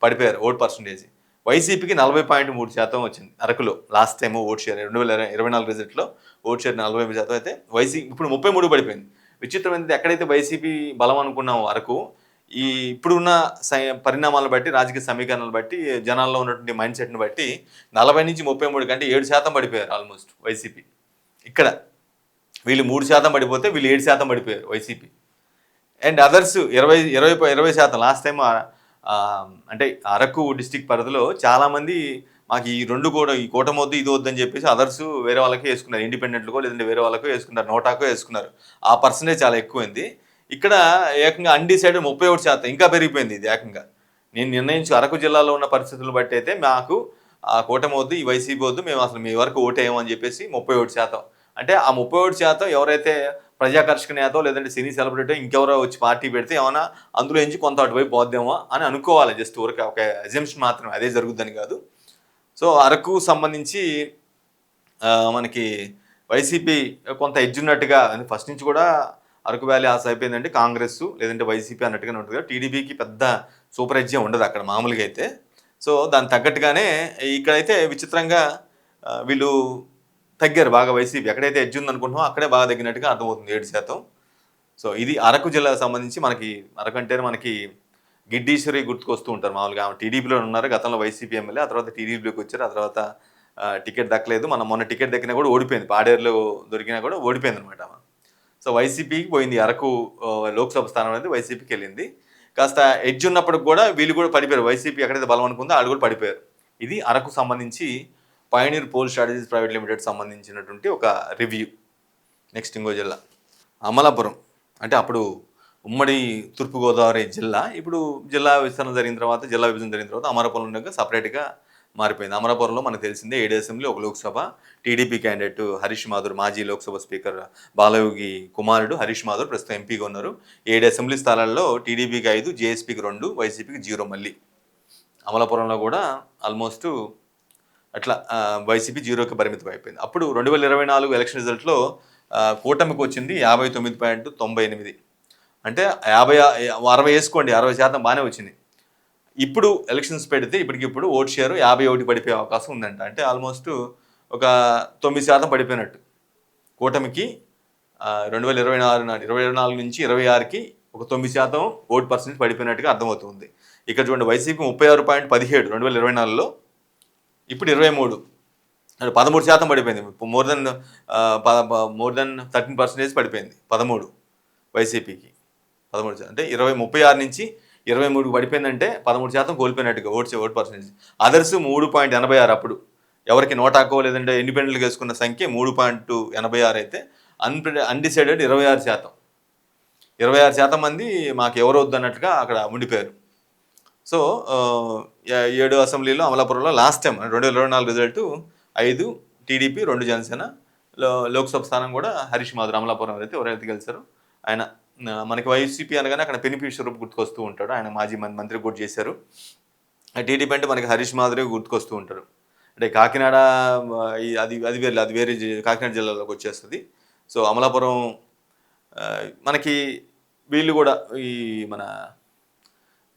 పడిపోయారు ఓట్ పర్సంటేజ్. వైసీపీకి 40.3% వచ్చింది అరకులో లాస్ట్ టైం ఓట్ షేర్ 2024 రిజల్ట్లో ఓట్ షేర్ 40% అయితే వైసీపీ ఇప్పుడు 33 పడిపోయింది. విచిత్రమైనది ఎక్కడైతే వైసీపీ బలం అనుకున్నామో అరకు ఈ ఇప్పుడున్న పరిణామాలను బట్టి రాజకీయ సమీకరణలు బట్టి జనాల్లో ఉన్నటువంటి మైండ్ సెట్ని బట్టి 40 నుంచి 33 కంటే 7% పడిపోయారు ఆల్మోస్ట్ వైసీపీ. ఇక్కడ వీళ్ళు 3% పడిపోతే వీళ్ళు 7% పడిపోయారు YCP. And others 20% last time అంటే అరకు డిస్టిక్ పరిధిలో చాలామంది మాకు ఈ రెండు కూడా ఈ కూటమి వద్దు ఇది వద్దని చెప్పేసి అదర్స్ వేరే వాళ్ళకి వేసుకున్నారు, ఇండిపెండెంట్కో లేదంటే వేరే వాళ్ళకో వేసుకున్నారు, నోటాకో వేసుకున్నారు. ఆ పర్సంటేజ్ చాలా ఎక్కువైంది. ఇక్కడ ఏకంగా అన్డిసైడెడ్ 31% ఇంకా పెరిగిపోయింది. ఇది ఏకంగా నేను నిర్ణయించు అరకు జిల్లాలో ఉన్న పరిస్థితులను బట్టి అయితే మాకు ఆ కూటమి వద్దు ఈ వైసీపీ వద్దు మేము అసలు మీ వరకు ఓటేయమని చెప్పేసి 31%. అంటే ఆ 31% ఎవరైతే ప్రజాకర్షక నేతో లేదంటే సినీ సెలబ్రిటీ ఇంకెవరో వచ్చి పార్టీ పెడితే ఏమైనా అందులో నుంచి కొంత అటువైపు పోద్దామో అని అనుకోవాలి. జస్ట్ ఊరికి ఒక అజంప్షన్ మాత్రమే, అదే జరుగుద్దని కాదు. సో అరకు సంబంధించి మనకి వైసీపీ కొంత ఎడ్జ్ ఉన్నట్టుగా ఫస్ట్ నుంచి కూడా అరకు వ్యాలీ ఆశ అయిపోయిందంటే కాంగ్రెస్ లేదంటే వైసీపీ అన్నట్టుగానే ఉంటుంది. టీడీపీకి పెద్ద సూపర్ ఎడ్జ్ ఉండదు అక్కడ మామూలుగా అయితే. సో దానికి తగ్గట్టుగానే ఇక్కడైతే విచిత్రంగా వీళ్ళు తగ్గారు బాగా. వైసీపీ ఎక్కడైతే ఎడ్జ్ ఉందనుకుంటున్నామో అక్కడే బాగా తగ్గినట్టుగా అర్థమవుతుంది 7%. సో ఇది అరకు జిల్లాకు సంబంధించి మనకి అరకు అంటే మనకి గిడ్డీశ్వరి గుర్తుకొస్తూ ఉంటారు మామూలుగా. టీడీపీలో ఉన్నారు గతంలో వైసీపీ ఎమ్మెల్యే, ఆ తర్వాత టీడీపీలోకి వచ్చారు, ఆ తర్వాత టికెట్ దక్కలేదు. మొన్న టికెట్ దక్కినా కూడా ఓడిపోయింది, పాడేరులో దొరికినా కూడా ఓడిపోయింది అనమాట. సో వైసీపీకి పోయింది అరకు లోక్సభ స్థానం అనేది వైసీపీకి వెళ్ళింది. కాస్త ఎడ్జ్ ఉన్నప్పటికి కూడా వీళ్ళు కూడా పడిపోయారు. వైసీపీ ఎక్కడైతే బలం అనుకుందో వాళ్ళు కూడా పడిపోయారు. ఇది అరకు సంబంధించి pioneer poll strategies private limited సంబంధించినటువంటి ఒక రివ్యూ. నెక్స్ట్ ఇంకో జిల్లా అమలాపురం. అంటే అప్పుడు ఉమ్మడి తూర్పుగోదావరి జిల్లా, ఇప్పుడు జిల్లా విస్తరణ జరిగిన తర్వాత జిల్లా విభజన జరిగిన తర్వాత అమలాపురం సపరేట్గా మారిపోయింది. అమలాపురంలో మనకు తెలిసిందే 7 అసెంబ్లీ, ఒక లోక్సభ. టీడీపీ క్యాండిడేట్ హరీష్ మాధుర్, మాజీ లోక్సభ స్పీకర్ బాలయోగి కుమారుడు హరీష్ మాధుర్ ప్రస్తుతం ఎంపీగా ఉన్నారు. 7 అసెంబ్లీ స్థానాల్లో టీడీపీకి 5, జేఎస్పీకి 2, వైసీపీకి 0. మళ్ళీ అమలాపురంలో కూడా ఆల్మోస్ట్ అట్లా వైసీపీ 0కి పరిమితం అయిపోయింది. అప్పుడు 2024 ఎలక్షన్ రిజల్ట్లో కూటమికి వచ్చింది 59.98. అంటే 60 వేసుకోండి, 60% బాగానే వచ్చింది. ఇప్పుడు ఎలక్షన్స్ పెడితే ఇప్పటికిప్పుడు ఓట్ షేరు 51 పడిపోయే అవకాశం ఉందంట. అంటే ఆల్మోస్ట్ ఒక 9% పడిపోయినట్టు కూటమికి. 2024 నుంచి 26కి ఒక 9% ఓట్ పర్సెంట్ పడిపోయినట్టుగా అర్థమవుతుంది. ఇక్కడ చూడండి వైసీపీ 36.17 2024లో, ఇప్పుడు 23, అంటే 13% పడిపోయింది. మోర్ దెన్ 13% పడిపోయింది. 13 వైసీపీకి 13%. అంటే 36 నుంచి 23 పడిపోయిందంటే 13% కోల్పోయినట్టుగా ఓట్ పర్సెంటేజ్. అదర్స్ 3.86. అప్పుడు ఎవరికి నోటాకో లేదంటే ఇండిపెండెంట్గా వేసుకున్న సంఖ్య 3.86 అయితే అన్డిసైడెడ్ 26%. 26% మంది మాకు ఎవరు వద్దు అన్నట్టుగా అక్కడ ఉండిపోయారు. సో 7 అసెంబ్లీలో అమలాపురంలో last time 2024 result 5 TDP, 2 Janasena. Lok Sabha స్థానం కూడా హరీష్ మాధుర్ అమలాపురం అయితే ఎవరైతే గెలిచారో ఆయన. మనకి వైసీపీ అనగానే అక్కడ పెనిపి స్వరూప్ గుర్తుకొస్తూ ఉంటాడు, ఆయన మాజీ మంత్రి కూడా చేశారు. టీడీపీ అంటే మనకి హరీష్ మాధురి గుర్తుకొస్తూ ఉంటారు. అంటే కాకినాడ అది వేరే కాకినాడ జిల్లాలోకి వచ్చేస్తుంది. సో అమలాపురం మనకి వీళ్ళు కూడా ఈ మన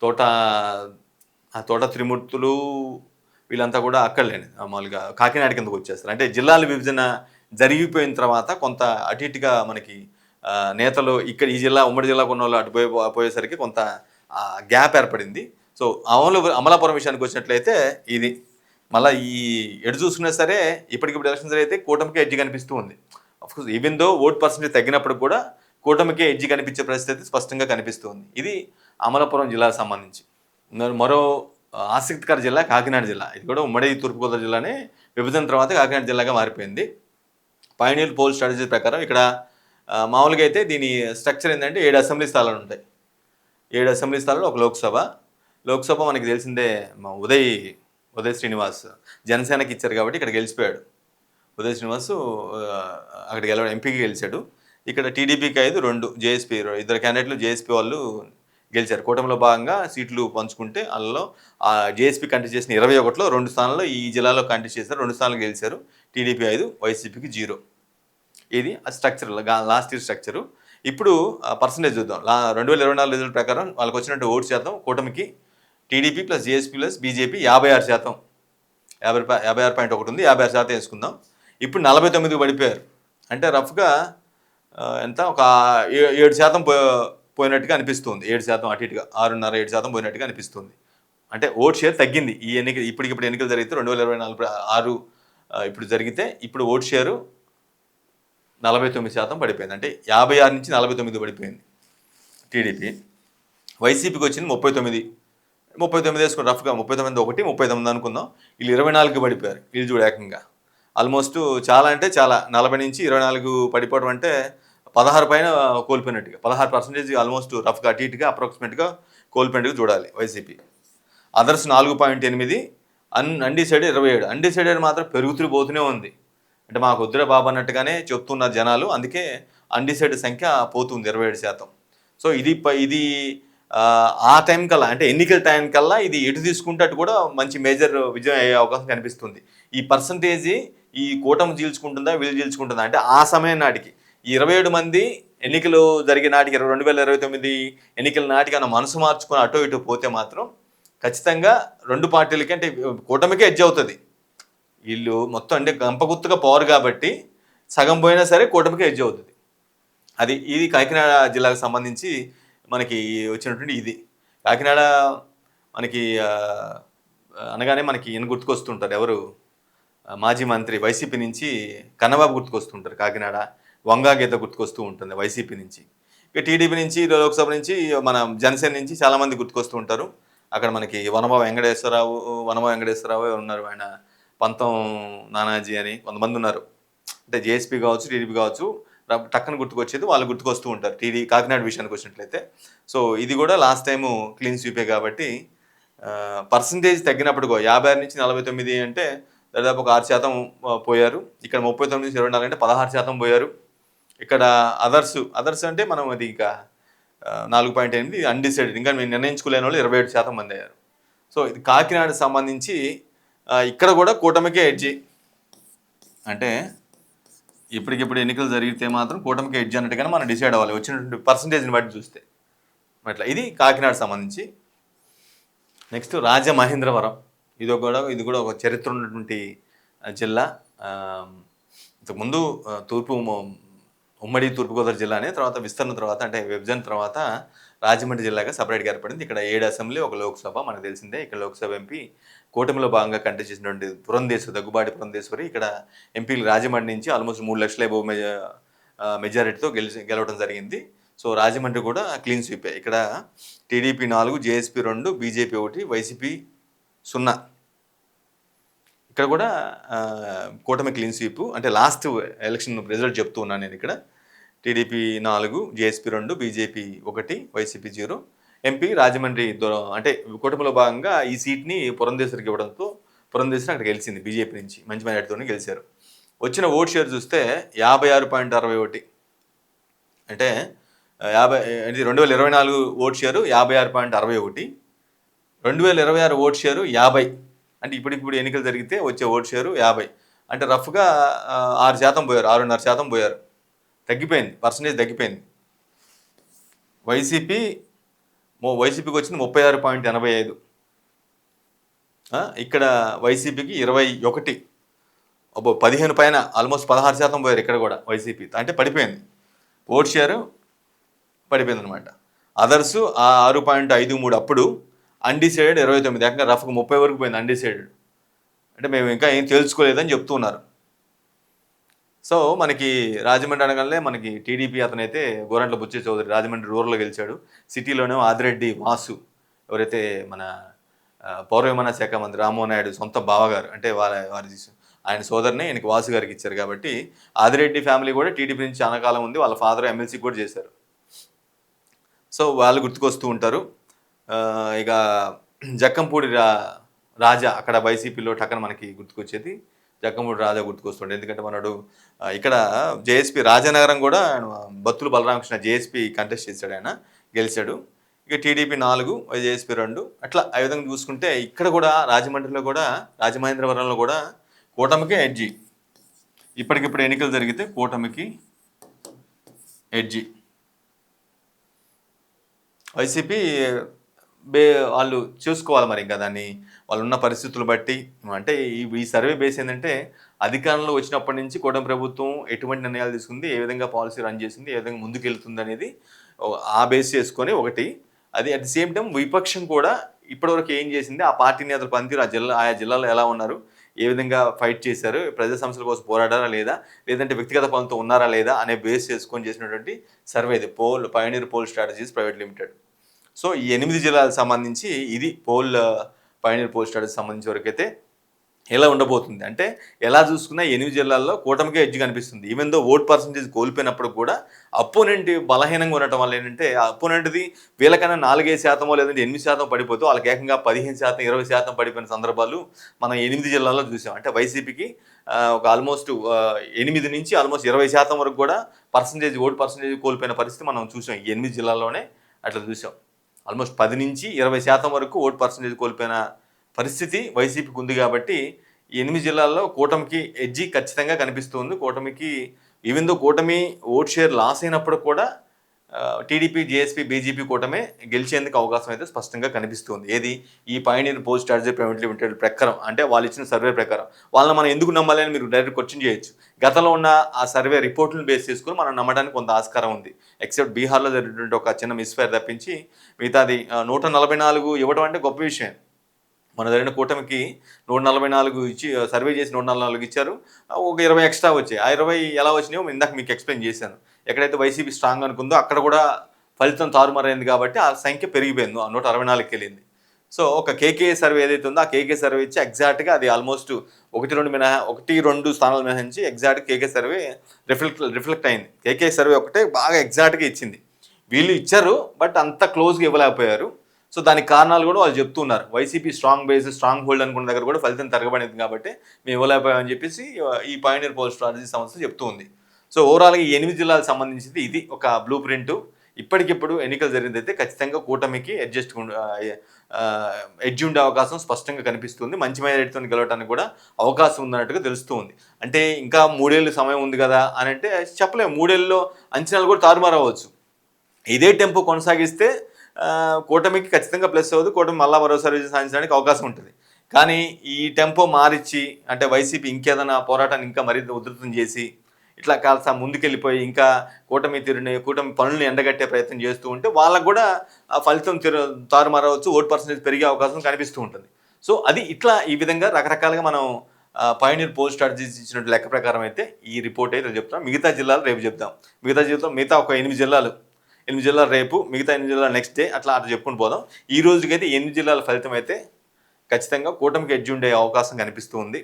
తోట త్రిమూర్తులు వీళ్ళంతా కూడా అక్కడలేని మామూలుగా కాకినాడ కిందకు వచ్చేస్తారు. అంటే జిల్లాల విభజన జరిగిపోయిన తర్వాత కొంత అటు ఇటుగా మనకి నేతలు ఇక్కడ ఈ జిల్లా ఉమ్మడి జిల్లాకు ఉన్న వాళ్ళు అటు పోయేసరికి కొంత గ్యాప్ ఏర్పడింది. సో అమలాపురం విషయానికి వచ్చినట్లయితే ఇది మళ్ళీ ఈ ఎటు చూసుకున్నా సరే ఇప్పటికిప్పుడు ఎలక్షన్స్ అయితే కూటమికి ఎడ్జి కనిపిస్తూ ఉంది. Of course even though vote percentage తగ్గినప్పుడు కూడా కూటమికి ఎడ్జి కనిపించే పరిస్థితి స్పష్టంగా కనిపిస్తుంది. ఇది అమలాపురం జిల్లాకు సంబంధించి. మరో ఆసక్తికర జిల్లా కాకినాడ జిల్లా. ఇది కూడా ఉమ్మడి తూర్పుగోదావరి జిల్లానే విభజన తర్వాత కాకినాడ జిల్లాగా మారిపోయింది. పయనీర్ పోల్ స్ట్రాటజీ ప్రకారం ఇక్కడ మామూలుగా అయితే దీని స్ట్రక్చర్ ఏంటంటే 7 అసెంబ్లీ స్థానాలు ఉంటాయి. 7 అసెంబ్లీ స్థానాలు, ఒక లోక్సభ మనకి తెలిసిందే. ఉదయ్ శ్రీనివాస్ జనసేనకి ఇచ్చారు కాబట్టి ఇక్కడ గెలిచిపోయాడు. ఉదయ్ శ్రీనివాస్ అక్కడ ఎంపీకి గెలిచాడు. ఇక్కడ టీడీపీకి 5, 2 జేఎస్పీ, 2 క్యాండిడేట్లు జేఎస్పీ వాళ్ళు గెలిచారు. కూటమిలో భాగంగా సీట్లు పంచుకుంటే అందులో జేఎస్పీ కంటెస్ట్ చేసిన 21లో 2 స్థానాల్లో ఈ జిల్లాలో కంటెస్ట్ చేశారు. 2 స్థానాలు గెలిచారు. టీడీపీ 5, వైసీపీకి 0. ఇది ఆ స్ట్రక్చర్ లాస్ట్ ఇయర్ స్ట్రక్చరు. ఇప్పుడు పర్సంటేజ్ చూద్దాం. 2024 రిజల్ట్ ప్రకారం వాళ్ళకి వచ్చినట్టు ఓటు శాతం కూటమికి TDP plus JSP plus BJP 56%. 56.1 ఉంది. 56% వేసుకుందాం. ఇప్పుడు 49కి పడిపోయారు. అంటే రఫ్గా ఎంత ఒక 7% పోయినట్టుగా అనిపిస్తుంది. 7% అటు ఇటుగా 6.5-7% పోయినట్టుగా అనిపిస్తుంది. అంటే ఓట్ షేర్ తగ్గింది. ఈ ఎన్నిక ఇప్పటికిప్పుడు ఎన్నికలు జరిగితే 2024 6 ఇప్పుడు జరిగితే ఇప్పుడు ఓట్ షేరు 49% పడిపోయింది. అంటే 56 నుంచి 49 పడిపోయింది టీడీపీ. వైసీపీకి వచ్చింది 39 వేసుకుని రఫ్గా 39 ఒకటి 39 అనుకుందాం. వీళ్ళు 24కి పడిపోయారు. వీళ్ళు చూడు ఏకంగా ఆల్మోస్ట్ చాలా అంటే చాలా 40 నుంచి 24 పడిపోవడం అంటే 16 పైన కోల్పోయినట్టుగా 16% ఆల్మోస్ట్ రఫ్గా అటు ఇటుగా అప్రాక్సిమేట్గా కోల్పోయినట్టుగా చూడాలి వైసీపీ. Others 4.8, undecided 27. అన్డిసైడెడ్ మాత్రం పెరుగుతూ పోతూనే ఉంది. అంటే మాకు వద్దురా బాబు అన్నట్టుగానే చెప్తున్నారు జనాలు. అందుకే అన్డిసైడెడ్ సంఖ్య పోతుంది 27%. సో ఇది ఆ టైం కల్లా అంటే ఎన్నికల టైం కల్లా ఇది ఎటు తీసుకుంటే అటు కూడా మంచి మేజర్ విజయం అయ్యే అవకాశం కనిపిస్తుంది. ఈ పర్సంటేజీ ఈ కూటమి చీల్చుకుంటుందా వీళ్ళు చీల్చుకుంటుందా అంటే ఆ సమయం నాటికి ఈ 27 మంది ఎన్నికలు జరిగే నాటికి 2029 ఎన్నికల నాటికి అన్న మనసు మార్చుకొని అటో ఇటు పోతే మాత్రం ఖచ్చితంగా రెండు పార్టీలకి అంటే కూటమికే ఎడ్జ్ అవుతుంది. వీళ్ళు మొత్తం అంటే గంపగుత్తుగా పవర్ కాబట్టి సగం పోయినా సరే కూటమికే ఎడ్జ్ అవుతుంది. ఇది కాకినాడ జిల్లాకు సంబంధించి మనకి వచ్చినటువంటి ఇది. కాకినాడ మనకి అనగానే మనకి ఈయన గుర్తుకొస్తుంటారు. ఎవరు మాజీ మంత్రి వైసీపీ నుంచి కన్నబాబు గుర్తుకొస్తుంటారు. కాకినాడ వంగా గీత గుర్తుకొస్తూ ఉంటుంది వైసీపీ నుంచి. ఇక టీడీపీ నుంచి లోక్సభ నుంచి మన జనసేన నుంచి చాలామంది గుర్తుకొస్తూ ఉంటారు. అక్కడ మనకి వనమా వెంకటేశ్వరరావు ఉన్నారు. ఆయన పంతం నానాజీ అని కొంతమంది ఉన్నారు. అంటే జేఎస్పీ కావచ్చు టీడీపీ కావచ్చు టక్కన గుర్తుకొచ్చేది వాళ్ళు గుర్తుకొస్తూ ఉంటారు కాకినాడ విషయానికి వచ్చినట్లయితే. సో ఇది కూడా లాస్ట్ టైము క్లీన్ స్వీపే కాబట్టి పర్సంటేజ్ తగ్గినప్పుడు 56 నుంచి 49 అంటే దాదాపు ఒక 6% పోయారు. ఇక్కడ 39 నుంచి 24 అంటే 16% పోయారు. ఇక్కడ అదర్స్ అంటే మనం అది ఇంకా 4.8 అన్డిసైడెడ్ ఇంకా మేము నిర్ణయించుకోలేని వాళ్ళు 27% మంది అయ్యారు. సో ఇది కాకినాడకు సంబంధించి ఇక్కడ కూడా కూటమికే ఎడ్జి. అంటే ఇప్పటికిప్పుడు ఎన్నికలు జరిగితే మాత్రం కూటమికి ఎడ్జ్ అన్నట్టుగానే మనం డిసైడ్ అవ్వాలి వచ్చినటువంటి పర్సంటేజ్ని బట్టి చూస్తే. అట్లా ఇది కాకినాడ సంబంధించి. నెక్స్ట్ రాజమహేంద్రవరం. ఇది కూడా ఒక చరిత్ర ఉన్నటువంటి జిల్లా. ఇంతకుముందు ఉమ్మడి తూర్పుగోదావరి జిల్లానే తర్వాత విస్తరణ తర్వాత అంటే విభజన తర్వాత రాజమండ్రి జిల్లాగా సపరేట్గా ఏర్పడింది. ఇక్కడ 7 అసెంబ్లీ ఒక లోక్సభ మనకు తెలిసిందే. ఇక్కడ లోక్సభ ఎంపీ కూటమిలో భాగంగా కంటెస్ట్ చేసినటువంటి దగ్గుబాటి పురంధేశ్వరి ఇక్కడ ఎంపీలు రాజమండ్రి నుంచి ఆల్మోస్ట్ 3 లక్షల ఎబో మెజారిటీతో గెలవడం జరిగింది. సో రాజమండ్రి కూడా క్లీన్ స్వీపే. ఇక్కడ టీడీపీ 4, జేఎస్పీ 2, బీజేపీ 1, వైసీపీ 0. ఇక్కడ కూడా కూటమి క్లీన్ స్వీప్. అంటే లాస్ట్ ఎలక్షన్ రిజల్ట్ చెప్తూ ఉన్నాను నేను ఇక్కడ. TDP 4, JSP 2, BJP 1, YCP 0. MP Rajahmundry అంటే కూటమిలో భాగంగా ఈ సీట్ని పురంధేశ్వరికి ఇవ్వడంతో పురంధేశ్వరి అక్కడ గెలిచింది. బీజేపీ నుంచి మంచి మెజారిటీతోనే గెలిచారు. వచ్చిన ఓట్ షేర్ చూస్తే 56.61. అంటే 2024 ఓట్ షేరు 56.61. 2026 vote share 50. అంటే ఇప్పుడు ఎన్నికలు జరిగితే వచ్చే ఓట్ షేరు 50. అంటే రఫ్గా 6% పోయారు, 6.5% పోయారు. తగ్గిపోయింది, పర్సంటేజ్ తగ్గిపోయింది. వైసీపీకి వచ్చింది 36.85. ఇక్కడ వైసీపీకి 21. 15 పైన ఆల్మోస్ట్ 16% పోయారు ఇక్కడ కూడా వైసీపీ. అంటే పడిపోయింది, ఓట్ షేరు పడిపోయింది అనమాట. అదర్స్ 6.53. అప్పుడు అన్డిసైడెడ్ 29. ఏకంగా రఫ్గా 30 వరకు పోయింది అన్డిసైడెడ్. అంటే మేము ఇంకా ఏం తెలుసుకోలేదని చెప్తున్నారు. సో మనకి రాజమండ్రి అనగానే మనకి టీడీపీ అతనైతే గోరంట్ల బుచ్చే చౌదరి రాజమండ్రి రూరల్లో గెలిచాడు. సిటీలోనే ఆదిరెడ్డి వాసు ఎవరైతే మన పౌర విమాన శాఖ మంత్రి రామ్మోహన్ నాయుడు సొంత బావగారు, అంటే ఆయన సోదరుని ఆయనకి వాసు గారికి ఇచ్చారు. కాబట్టి ఆదిరెడ్డి ఫ్యామిలీ కూడా టీడీపీ నుంచి చాలా కాలం ఉంది. వాళ్ళ ఫాదర్ ఎమ్మెల్సీ కూడా చేశారు. సో వాళ్ళు గుర్తుకొస్తూ ఉంటారు. ఇక జక్కంపూడి రాజా అక్కడ వైసీపీలో టక్కన మనకి గుర్తుకొచ్చేది జక్కంపూడి రాజా గుర్తుకొస్తుండే. ఎందుకంటే మనడు ఇక్కడ జేఎస్పీ రాజానగరం కూడా బత్తుల బలరామకృష్ణ జేఎస్పీ కంటెస్ట్ చేశాడు, ఆయన గెలిచాడు. ఇక టీడీపీ 4, వైజేఎస్పీ 2, అట్లా ఆ విధంగా చూసుకుంటే ఇక్కడ కూడా రాజమండ్రిలో కూడా రాజమహేంద్రవరంలో కూడా కూటమికే ఎడ్జి. ఇప్పటికిప్పుడు ఎన్నికలు జరిగితే కూటమికి ఎడ్జి. వైసీపీ వాళ్ళు చూసుకోవాలి మరి ఇంకా దాన్ని వాళ్ళు ఉన్న పరిస్థితులు బట్టి. అంటే ఈ సర్వే బేస్ ఏంటంటే అధికారంలో వచ్చినప్పటి నుంచి కూటమి ప్రభుత్వం ఎటువంటి నిర్ణయాలు తీసుకుంది, ఏ విధంగా పాలసీ రన్ చేసింది, ఏ విధంగా ముందుకెళ్తుంది అనేది ఆ బేస్ చేసుకొని ఒకటి. అది అట్ ది సేమ్ టైం విపక్షం కూడా ఇప్పటివరకు ఏం చేసింది, ఆ పార్టీ నేతల పనితీరు ఆయా జిల్లాలో ఎలా ఉన్నారు, ఏ విధంగా ఫైట్ చేశారు, ప్రజా సమస్యల కోసం పోరాడారా లేదా, లేదంటే వ్యక్తిగత పనులతో ఉన్నారా లేదా అనే బేస్ చేసుకొని చేసినటువంటి సర్వే ఇది pioneer poll strategies private limited. So ఈ 8 జిల్లాలకు సంబంధించి ఇది పయోనీర్ పోల్ స్ట్రాటజీ సంబంధించి వరకైతే ఎలా ఉండబోతుంది అంటే ఎలా చూసుకున్నా 8 జిల్లాల్లో కూటమికే ఎడ్జ్ కనిపిస్తుంది. ఈవెన్ దో ఓట్ పర్సంటేజ్ కోల్పోయినప్పుడు కూడా అపోనెంట్ బలహీనంగా ఉండటం వల్ల ఏంటంటే ఆ అపోనెంట్ది వీళ్ళకన్నా 4-5% లేదంటే 8% పడిపోతూ వాళ్ళకి ఏకంగా 15%, 20% పడిపోయిన సందర్భాలు మనం 8 జిల్లాల్లో చూసాం. అంటే వైసీపీకి ఒక ఆల్మోస్ట్ 8 నుంచి ఆల్మోస్ట్ 20% వరకు కూడా ఓట్ పర్సంటేజ్ కోల్పోయిన పరిస్థితి మనం చూసాం. ఈ 8 జిల్లాల్లోనే అట్లా చూసాం. ఆల్మోస్ట్ 10 నుంచి 20% వరకు ఓట్ పర్సంటేజ్ కోల్పోయిన పరిస్థితి వైసీపీకి ఉంది. కాబట్టి 8 జిల్లాల్లో కూటమికి ఎడ్జి ఖచ్చితంగా కనిపిస్తుంది. కూటమికి ఈవెన్ దో కూటమి ఓట్ షేర్ లాస్ అయినప్పుడు కూడా టీడీపీ, జేఎస్పీ, బీజేపీ కూటమే గెలిచేందుకు అవకాశం అయితే స్పష్టంగా కనిపిస్తుంది. ఏది ఈ pioneer pole strategy private limited ప్రకారం, అంటే వాళ్ళు ఇచ్చిన సర్వే ప్రకారం. వాళ్ళని మనం ఎందుకు నమ్మాలి అని మీరు డైరెక్ట్ క్వశ్చన్ చేయొచ్చు. గతంలో ఉన్న ఆ సర్వే రిపోర్ట్లను బేస్ చేసుకుని మనం నమ్మడానికి కొంత ఆస్కారం ఉంది. ఎక్సెప్ట్ బీహార్లో జరిగినటువంటి ఒక చిన్న మిస్ఫైర్ తప్పించి మిగతాది 144 ఇవ్వడం అంటే గొప్ప విషయం. మన జరిగిన కూటమికి 144 ఇచ్చి సర్వే చేసి 144 ఇచ్చారు. ఒక 20 ఎక్స్ట్రా వచ్చాయి. ఆ 20 ఎలా వచ్చినాయో ఇందాక మీకు ఎక్స్ప్లెయిన్ చేశాను. ఎక్కడైతే వైసీపీ స్ట్రాంగ్ అనుకుందో అక్కడ కూడా ఫలితం తారుమారైంది కాబట్టి ఆ సంఖ్య పెరిగిపోయింది, 164కి వెళ్ళింది. సో ఒక కేకే సర్వే ఏదైతే ఉందో ఆ కేకే సర్వే ఇచ్చి ఎగ్జాక్ట్గా అది ఆల్మోస్ట్ 1-2 స్థానాలు మినహాయించి ఎగ్జాక్ట్ కేకే సర్వే రిఫ్లెక్ట్ అయింది. కేకే సర్వే ఒకటే బాగా ఎగ్జాక్ట్గా ఇచ్చింది. వీళ్ళు ఇచ్చారు బట్ అంత క్లోజ్గా ఇవ్వలేకపోయారు. సో దానికి కారణాలు కూడా వాళ్ళు చెప్తున్నారు. YCP strong base, strong hold అనుకున్న దగ్గర కూడా ఫలితం తరగబడింది కాబట్టి మేము ఇవ్వలేకపోయామని చెప్పేసి ఈ పయోనీర్ పోల్ స్ట్రాటజీ సంస్థ చెప్తూ ఉంది. సో ఓవరాల్గా ఈ 8 జిల్లాలకు సంబంధించింది ఇది ఒక బ్లూ ప్రింట్. ఇప్పటికిప్పుడు ఎన్నికలు జరిగిందైతే ఖచ్చితంగా కూటమికి ఎడ్జ్ ఉండే అవకాశం స్పష్టంగా కనిపిస్తుంది. మంచి మెజారిటీతో గెలవడానికి కూడా అవకాశం ఉందన్నట్టుగా తెలుస్తుంది. అంటే ఇంకా 3 ఏళ్ళు సమయం ఉంది కదా అని అంటే చెప్పలేము. 3 ఏళ్ళలో అంచనాలు కూడా తారుమారవచ్చు. ఇదే టెంపో కొనసాగిస్తే కూటమికి ఖచ్చితంగా ప్లస్ అవ్వదు. కూటమి మళ్ళా మరోసారి విజయం సాధించడానికి అవకాశం ఉంటుంది. కానీ ఈ టెంపో మారిచ్చి అంటే వైసీపీ ఇంకేదైనా పోరాటాన్ని ఇంకా మరింత ఉధృతం చేసి ఇట్లా కాస్త ముందుకెళ్ళిపోయి ఇంకా కూటమి పనులను ఎండగట్టే ప్రయత్నం చేస్తూ ఉంటే వాళ్ళకు కూడా ఆ ఫలితం తారుమారవచ్చు, ఓట్ పర్సంటేజ్ పెరిగే అవకాశం కనిపిస్తూ ఉంటుంది. సో అది ఇట్లా ఈ విధంగా రకరకాలుగా మనం పయోనీర్ పోల్ స్ట్రాటజీస్ ఇచ్చినట్టు లెక్క ప్రకారం అయితే ఈ రిపోర్ట్ అయితే చెప్తాం. మిగతా జిల్లాలు రేపు చెప్తాం. మిగతా ఒక 8 జిల్లాలు రేపు, మిగతా 8 జిల్లాలు నెక్స్ట్ డే, అట్లా చెప్పుకుని పోదాం. ఈ రోజుకైతే 8 జిల్లాల ఫలితం అయితే ఖచ్చితంగా కూటమికి ఎడ్జ్ ఉండే అవకాశం కనిపిస్తూ ఉంది.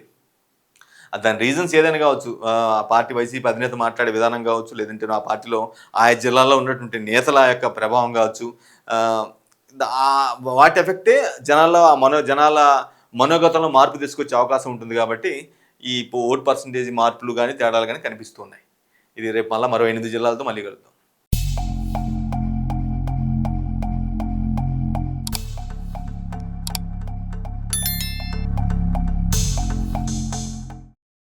దాని రీజన్స్ ఏదైనా కావచ్చు, ఆ పార్టీ వైసీపీ అధినేత మాట్లాడే విధానం కావచ్చు, లేదంటే ఆ పార్టీలో ఆయా జిల్లాల్లో ఉన్నటువంటి నేతల యొక్క ప్రభావం కావచ్చు, వాటి ఎఫెక్టే జనాల మనోగతంలో మార్పు తీసుకొచ్చే అవకాశం ఉంటుంది. కాబట్టి ఈ ఓట్ పర్సంటేజ్ మార్పులు కానీ తేడాలు కానీ కనిపిస్తున్నాయి. ఇది రేపు మళ్ళీ మరో 8 జిల్లాలతో మళ్ళీ కలుద్దాం.